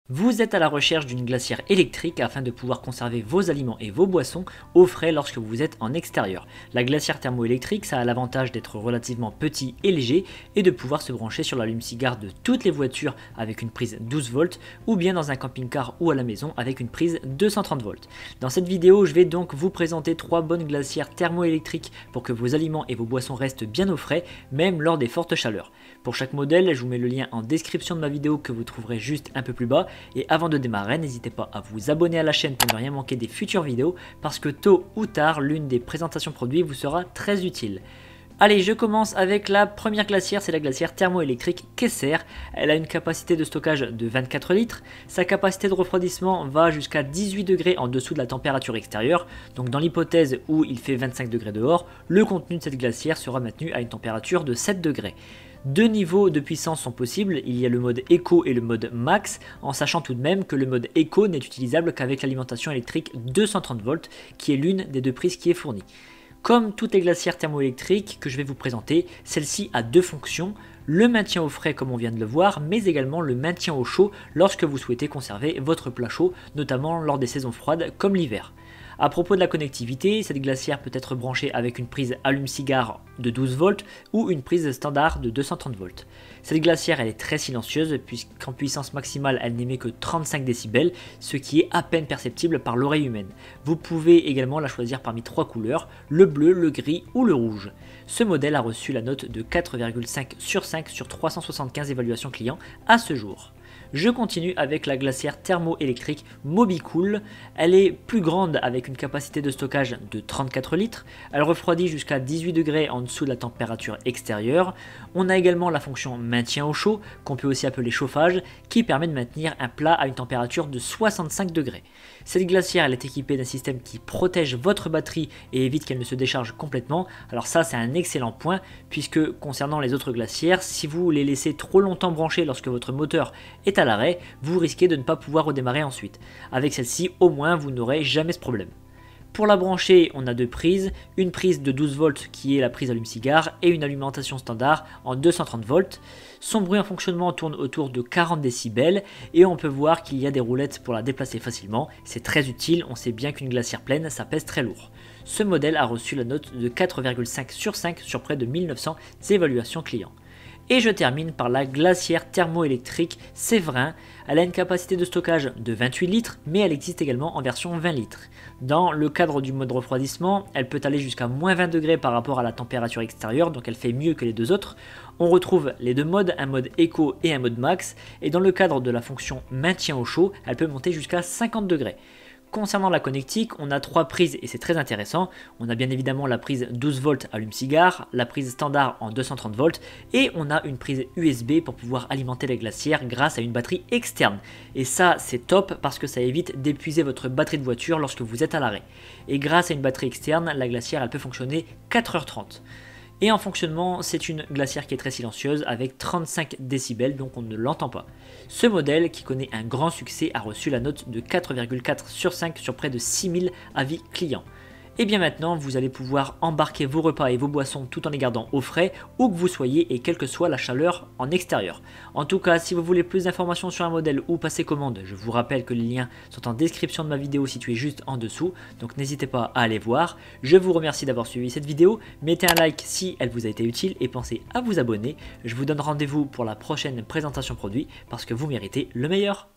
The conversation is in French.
Vous êtes à la recherche d'une glacière électrique afin de pouvoir conserver vos aliments et vos boissons au frais lorsque vous êtes en extérieur. La glacière thermoélectrique, ça a l'avantage d'être relativement petit et léger et de pouvoir se brancher sur l'allume-cigare de toutes les voitures avec une prise 12 volts ou bien dans un camping-car ou à la maison avec une prise 230 volts. Dans cette vidéo, je vais donc vous présenter 3 bonnes glacières thermoélectriques pour que vos aliments et vos boissons restent bien au frais, même lors des fortes chaleurs. Pour chaque modèle, je vous mets le lien en description de ma vidéo que vous trouverez juste un peu plus bas. Et avant de démarrer, n'hésitez pas à vous abonner à la chaîne pour ne rien manquer des futures vidéos parce que tôt ou tard, l'une des présentations produits vous sera très utile. Allez, je commence avec la première glacière, c'est la glacière thermoélectrique Kesser. Elle a une capacité de stockage de 24 litres. Sa capacité de refroidissement va jusqu'à 18 degrés en dessous de la température extérieure. Donc dans l'hypothèse où il fait 25 degrés dehors, le contenu de cette glacière sera maintenu à une température de 7 degrés. Deux niveaux de puissance sont possibles, il y a le mode Eco et le mode Max, en sachant tout de même que le mode Eco n'est utilisable qu'avec l'alimentation électrique 230 volts, qui est l'une des deux prises qui est fournie. Comme toutes les glacières thermoélectriques que je vais vous présenter, celle-ci a deux fonctions, le maintien au frais comme on vient de le voir, mais également le maintien au chaud lorsque vous souhaitez conserver votre plat chaud, notamment lors des saisons froides comme l'hiver. A propos de la connectivité, cette glacière peut être branchée avec une prise allume-cigare de 12 volts ou une prise standard de 230 volts. Cette glacière elle est très silencieuse puisqu'en puissance maximale elle n'émet que 35 décibels, ce qui est à peine perceptible par l'oreille humaine. Vous pouvez également la choisir parmi 3 couleurs, le bleu, le gris ou le rouge. Ce modèle a reçu la note de 4,5 sur 5 sur 375 évaluations clients à ce jour. Je continue avec la glacière thermoélectrique Mobicool. Elle est plus grande avec une capacité de stockage de 34 litres. Elle refroidit jusqu'à 18 degrés en dessous de la température extérieure. On a également la fonction maintien au chaud, qu'on peut aussi appeler chauffage, qui permet de maintenir un plat à une température de 65 degrés. Cette glacière elle est équipée d'un système qui protège votre batterie et évite qu'elle ne se décharge complètement. Alors ça c'est un excellent point puisque concernant les autres glacières, si vous les laissez trop longtemps branchées lorsque votre moteur est à l'arrêt, vous risquez de ne pas pouvoir redémarrer ensuite. Avec celle-ci, au moins, vous n'aurez jamais ce problème. Pour la brancher, on a deux prises, une prise de 12 volts qui est la prise allume-cigare et une alimentation standard en 230 volts. Son bruit en fonctionnement tourne autour de 40 décibels et on peut voir qu'il y a des roulettes pour la déplacer facilement. C'est très utile, on sait bien qu'une glacière pleine, ça pèse très lourd. Ce modèle a reçu la note de 4,5 sur 5 sur près de 1900 évaluations clients. Et je termine par la glacière thermoélectrique Séverin. Elle a une capacité de stockage de 28 litres, mais elle existe également en version 20 litres. Dans le cadre du mode refroidissement, elle peut aller jusqu'à moins 20 degrés par rapport à la température extérieure, donc elle fait mieux que les deux autres. On retrouve les deux modes, un mode Eco et un mode Max, et dans le cadre de la fonction maintien au chaud, elle peut monter jusqu'à 50 degrés. Concernant la connectique, on a 3 prises et c'est très intéressant. On a bien évidemment la prise 12 volts allume-cigare, la prise standard en 230 volts et on a une prise USB pour pouvoir alimenter la glacière grâce à une batterie externe. Et ça c'est top parce que ça évite d'épuiser votre batterie de voiture lorsque vous êtes à l'arrêt. Et grâce à une batterie externe, la glacière elle peut fonctionner 4h30. Et en fonctionnement, c'est une glacière qui est très silencieuse avec 35 décibels, donc on ne l'entend pas. Ce modèle, qui connaît un grand succès, a reçu la note de 4,4 sur 5 sur près de 6000 avis clients. Et bien maintenant, vous allez pouvoir embarquer vos repas et vos boissons tout en les gardant au frais, où que vous soyez et quelle que soit la chaleur en extérieur. En tout cas, si vous voulez plus d'informations sur un modèle ou passer commande, je vous rappelle que les liens sont en description de ma vidéo située juste en dessous, donc n'hésitez pas à aller voir. Je vous remercie d'avoir suivi cette vidéo, mettez un like si elle vous a été utile et pensez à vous abonner. Je vous donne rendez-vous pour la prochaine présentation produit parce que vous méritez le meilleur.